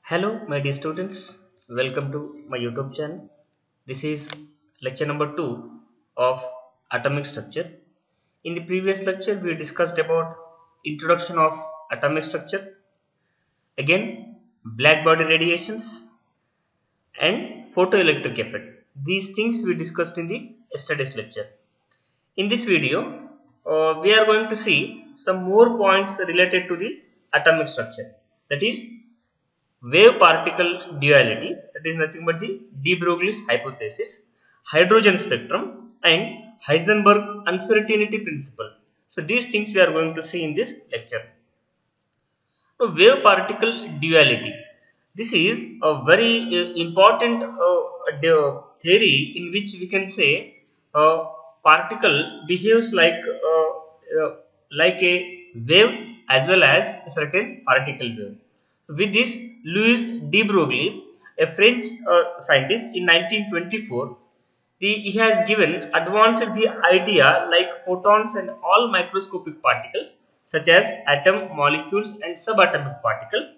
Hello, my dear students. Welcome to my YouTube channel. This is lecture number 2 of atomic structure. In the previous lecture, we discussed about introduction of atomic structure, again black body radiations and photoelectric effect. These things we discussed in the yesterday's lecture. In this video, we are going to see some more points related to the atomic structure. That is wave particle duality, that is nothing but the de Broglie's hypothesis, hydrogen spectrum and Heisenberg uncertainty principle. So these things we are going to see in this lecture. Now, wave particle duality, this is a very important theory in which we can say a particle behaves like a wave as well as a certain particle wave. With this, Louis de Broglie, a French scientist, in 1924, he has given advanced the idea like photons and all microscopic particles such as atom, molecules and subatomic particles,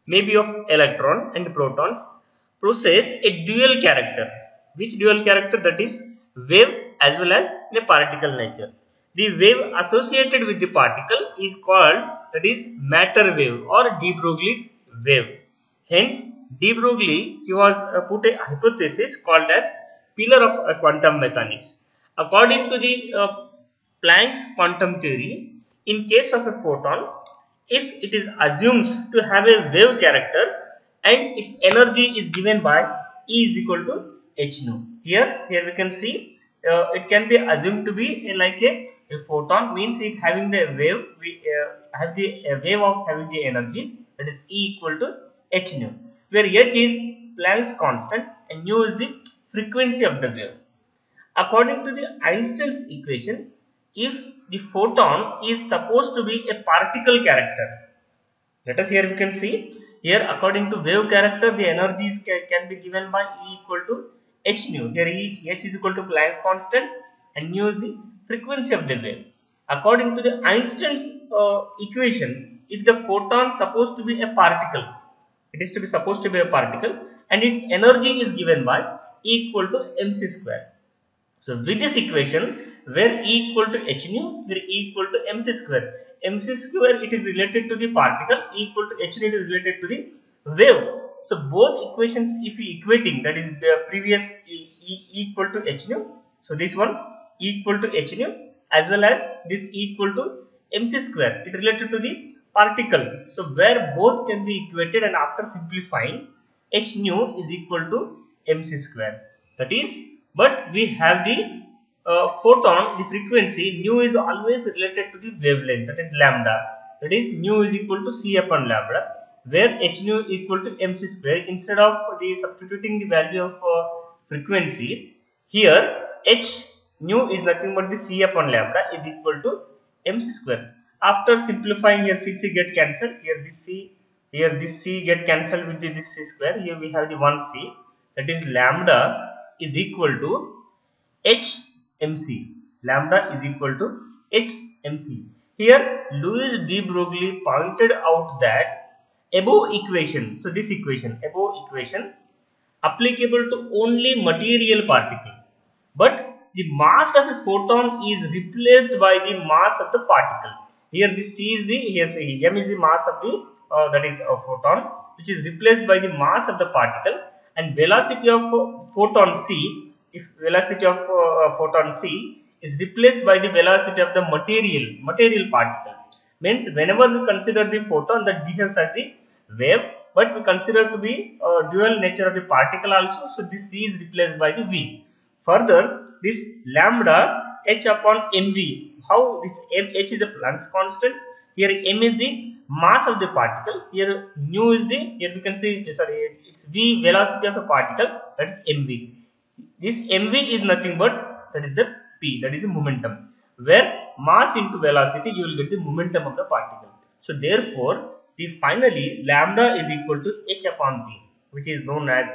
maybe of electron and protons, possess a dual character. Which dual character? That is wave as well as in a particle nature. The wave associated with the particle is called, that is, matter wave or de Broglie wave. Hence, de Broglie, he was put a hypothesis called as pillar of quantum mechanics. According to the Planck's quantum theory, in case of a photon, if it is assumes to have a wave character and its energy is given by E is equal to h nu. Here we can see it can be assumed to be like a photon, means it having the wave, we have the wave of having the energy, that is E equal to h nu, where h is Planck's constant and nu is the frequency of the wave. According to the Einstein's equation, if the photon is supposed to be a particle character, let us here we can see, here according to wave character the energies can be given by E equal to h nu. Here h is equal to Planck's constant and nu is the frequency of the wave. According to the Einstein's equation, if the photon supposed to be a particle, it is to be supposed to be a particle and its energy is given by E equal to mc square. So with this equation, where E equal to h nu, where E equal to mc square it is related to the particle, E equal to h nu it is related to the wave. So both equations if we equating, that is the previous E equal to h nu, so this one E equal to h nu as well as this E equal to mc square, it related to the particle. So where both can be equated, and after simplifying, h nu is equal to mc square. That is, but we have the photon, the frequency nu is always related to the wavelength, that is lambda, that is nu is equal to c upon lambda, where h nu equal to mc square. Instead of the substituting the value of frequency, here h nu is nothing but the c upon lambda is equal to mc square. After simplifying, here c get cancelled, here this c get cancelled with this c square, here we have the 1c, that is lambda is equal to hmc. Lambda is equal to hmc. Here Louis de Broglie pointed out that above equation, so this equation, above equation applicable to only material particle, but the mass of a photon is replaced by the mass of the particle. Here this c is the, here say m is the mass of the that is a photon, which is replaced by the mass of the particle, and velocity of photon c, if velocity of photon c is replaced by the velocity of the material particle, means whenever we consider the photon that behaves as the wave, but we consider to be dual nature of the particle also, so this c is replaced by the v. Further, this lambda h upon mv, how this h is a Planck's constant, here m is the mass of the particle, here nu is the, here we can say, sorry, it's v velocity of a particle, that is mv. This mv is nothing but, that is the p, that is the momentum, where mass into velocity you will get the momentum of the particle. So therefore the finally lambda is equal to h upon p, which is known as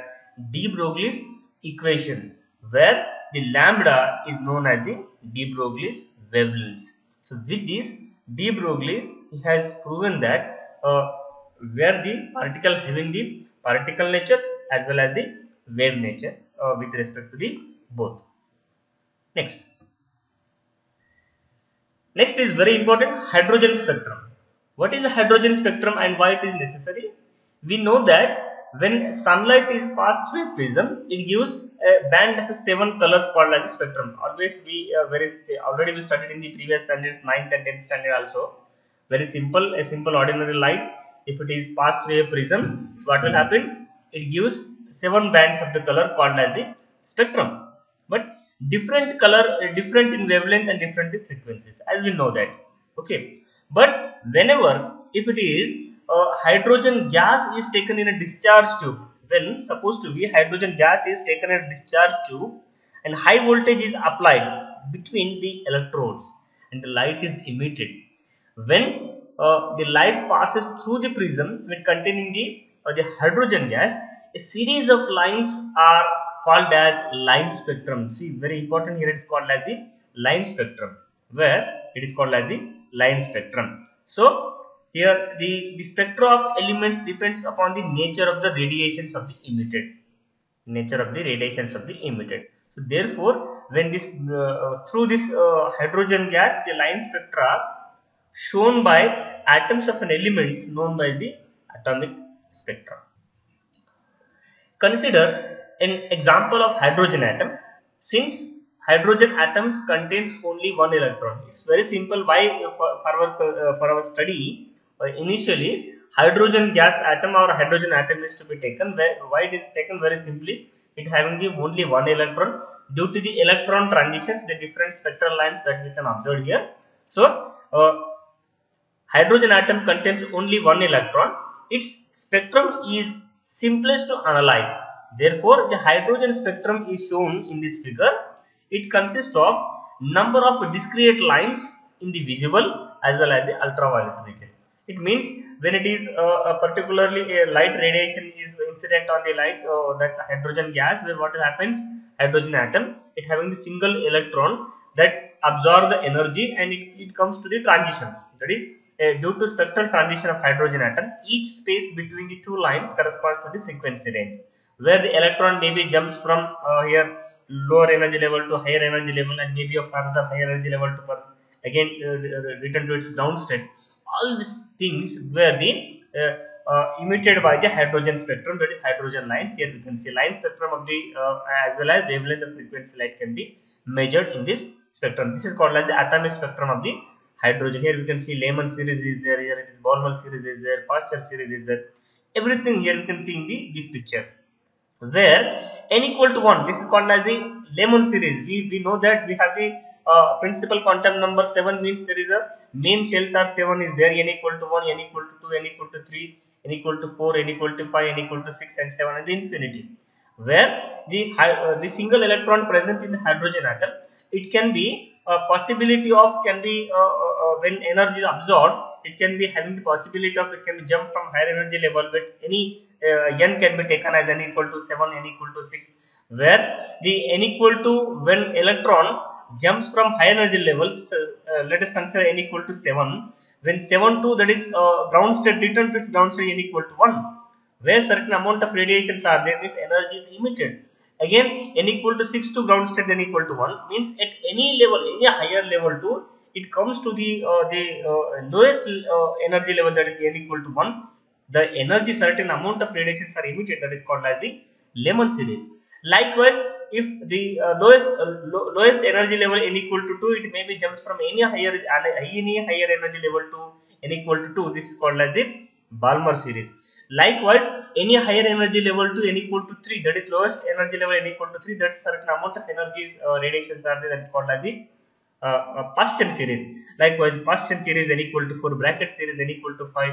de Broglie's equation, where the lambda is known as the de Broglie's wavelengths. So with this, de Broglie has proven that where the particle having the particle nature as well as the wave nature with respect to the both. Next is very important, hydrogen spectrum. What is the hydrogen spectrum and why it is necessary? We know that when sunlight is passed through a prism, it gives a band of 7 colors called as the spectrum. Always we already we studied in the previous standards, 9th and 10th standard also. Very simple, a simple ordinary light. If it is passed through a prism, so what will happen? It gives 7 bands of the color called as the spectrum. But different color, different in wavelength and different in frequencies, as we know that. Okay, but whenever if it is hydrogen gas is taken in a discharge tube, when supposed to be hydrogen gas is taken in a discharge tube and high voltage is applied between the electrodes and the light is emitted. When the light passes through the prism with containing the hydrogen gas, a series of lines are called as line spectrum. See, very important here, it is called as the line spectrum, where it is called as the line spectrum. So here the spectra of elements depends upon the nature of the radiations of the emitted. So therefore, when this through this hydrogen gas, the line spectra shown by atoms of an element known by the atomic spectrum. Consider an example of hydrogen atom. Since hydrogen atoms contains only one electron, it's very simple. Why for our study initially hydrogen gas atom or hydrogen atom is to be taken. Why it is taken? Very simply, it having the only one electron. Due to the electron transitions, the different spectral lines that we can observe here. So hydrogen atom contains only one electron. Its spectrum is simplest to analyze. Therefore, the hydrogen spectrum is shown in this figure. It consists of number of discrete lines in the visible as well as the ultraviolet region. It means when it is particularly a light radiation is incident on the light, that hydrogen gas, where what happens, hydrogen atom, it having the single electron that absorb the energy and it comes to the transitions. That is, due to spectral transition of hydrogen atom, each space between the two lines corresponds to the frequency range, where the electron maybe jumps from here lower energy level to higher energy level, and maybe of another higher energy level to again return to its ground state. All these things were the emitted by the hydrogen spectrum, that is hydrogen lines. Here we can see line spectrum of the as well as wavelength and frequency light can be measured in this spectrum. This is called as the atomic spectrum of the hydrogen. Here we can see Lehman series is there, here it is Balmer series is there, Pasteur series is there. Everything here we can see in this picture, where n equal to 1, this is called as the Lehman series. We know that we have the principal quantum number 7, means there is a main shells are 7 is there, n equal to 1, n equal to 2, n equal to 3, n equal to 4, n equal to 5, n equal to 6 and 7 and infinity, where the single electron present in the hydrogen atom, it can be a possibility of when energy is absorbed, it can be having the possibility of it can be jump from higher energy level, but any n can be taken as n equal to 7, n equal to 6, where the n equal to when electron jumps from higher energy levels, let us consider n equal to 7, when 7 to that is ground state, return to its ground state n equal to 1, where certain amount of radiations are there, means energy is emitted. Again n equal to 6 to ground state, n equal to 1, means at any level, any higher level to, it comes to the lowest energy level, that is n equal to 1, the energy, certain amount of radiations are emitted, that is called as the Lehman series. Likewise, if the lowest energy level n equal to 2, it maybe jumps from any higher energy level to n equal to 2, this is called as the Balmer series. Likewise, any higher energy level to n equal to 3, that is lowest energy level n equal to 3, that is certain amount of energies radiations are there, that is called as the Pasteur series. Likewise, Pasteur series n equal to 4, bracket series n equal to 5,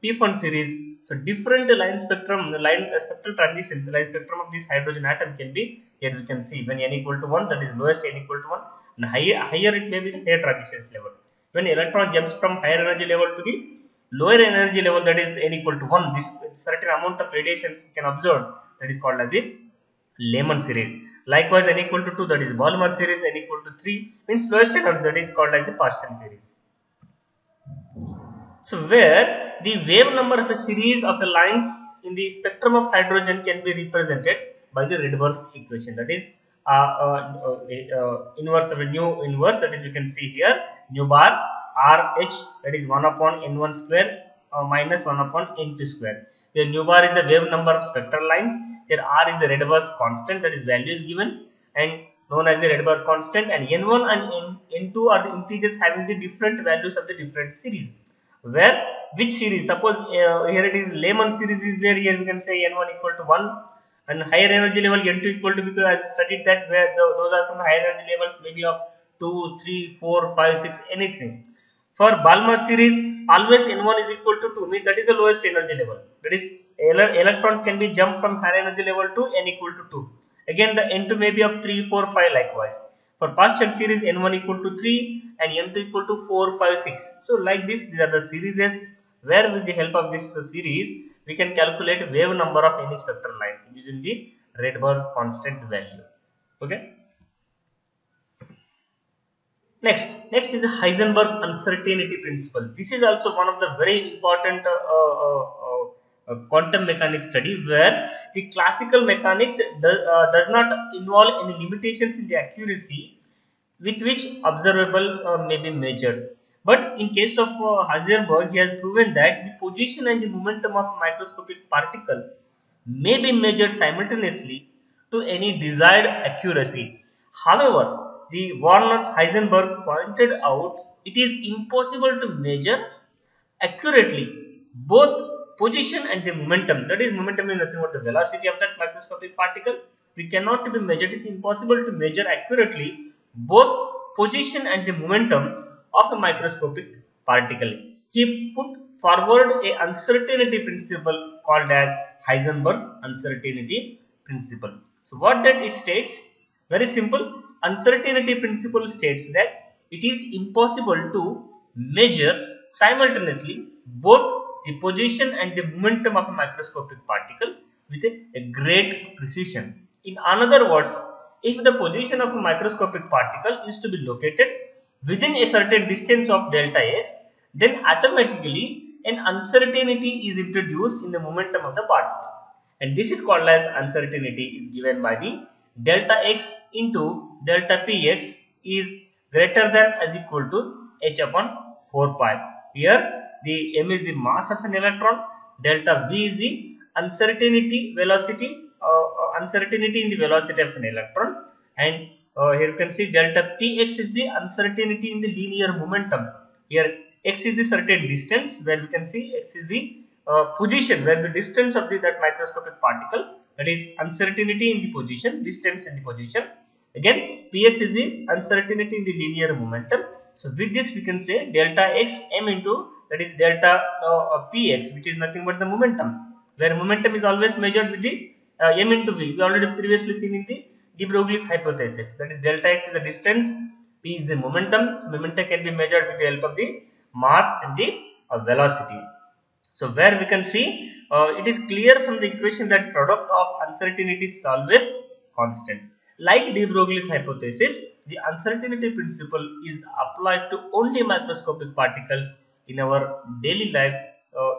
P-Fund series. So different line spectrum, spectral transition, the line spectrum of this hydrogen atom can be, here we can see when n equal to 1, that is lowest n equal to 1, and higher it may be higher transitions level. When electron jumps from higher energy level to the lower energy level, that is n equal to 1, this certain amount of radiations can observe, that is called as the Lehman series. Likewise, n equal to 2, that is Balmer series, n equal to 3 means lowest energy, that is called as the Pasteur series. So where the wave number of a series of lines in the spectrum of hydrogen can be represented by the Rydberg equation, that is inverse of a nu inverse, that is we can see here nu bar RH, that is 1 upon n1 square minus 1 upon n2 square. Here nu bar is the wave number of spectral lines, here R is the Rydberg constant, that is value is given and known as the Rydberg constant, and n1 and n2 are the integers having the different values of the different series. Where which series, suppose here it is Lehman series is there, here we can say n1 equal to 1 and higher energy level n2 equal to, because as we studied that where those are from the higher energy levels maybe of 2, 3, 4, 5, 6 anything. For Balmer series always n1 is equal to 2, means that is the lowest energy level, that is electrons can be jumped from higher energy level to n equal to 2. Again the n2 may be of 3, 4, 5 likewise. For partial series n1 equal to 3 and n2 equal to 4, 5, 6. So like this, these are the series where with the help of this series we can calculate wave number of any spectral lines using the Rydberg constant value. Okay. Next is the Heisenberg uncertainty principle. This is also one of the very important quantum mechanics study, where the classical mechanics does not involve any limitations in the accuracy with which observable may be measured. But in case of Heisenberg, he has proven that the position and the momentum of a microscopic particle may be measured simultaneously to any desired accuracy. However, the Werner Heisenberg pointed out it is impossible to measure accurately both position and the momentum. That is, momentum is nothing but the velocity of that microscopic particle. We cannot be measured. It is impossible to measure accurately both position and the momentum of a microscopic particle. He put forward a uncertainty principle called as Heisenberg uncertainty principle. So what that it states? Very simple. Uncertainty principle states that it is impossible to measure simultaneously both the position and the momentum of a microscopic particle with a great precision. In other words, if the position of a microscopic particle is to be located within a certain distance of delta x, then automatically an uncertainty is introduced in the momentum of the particle, and this is called as uncertainty is given by the delta x into delta px is greater than or equal to h upon 4 pi. Here the m is the mass of an electron, delta v is the uncertainty velocity, uncertainty in the velocity of an electron, and here you can see delta px is the uncertainty in the linear momentum. Here x is the certain distance, where we can see x is the position, where the distance of that microscopic particle, that is uncertainty in the position, distance in the position. Again px is the uncertainty in the linear momentum. So with this we can say delta x m into, that is delta px, which is nothing but the momentum, where momentum is always measured with the m into v. We already previously seen in the de Broglie's hypothesis, that is delta x is the distance, p is the momentum. So momentum can be measured with the help of the mass and the velocity. So where we can see it is clear from the equation that product of uncertainty is always constant. Like de Broglie's hypothesis, the uncertainty principle is applied to only microscopic particles in our daily life.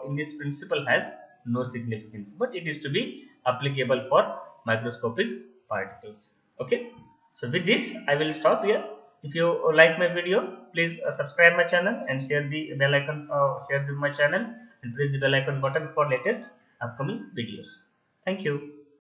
In this principle has no significance, but it is to be applicable for microscopic particles. Okay. So with this I will stop here. If you like my video, please subscribe my channel and share the bell icon, share my channel and press the bell icon button for latest upcoming videos. Thank you.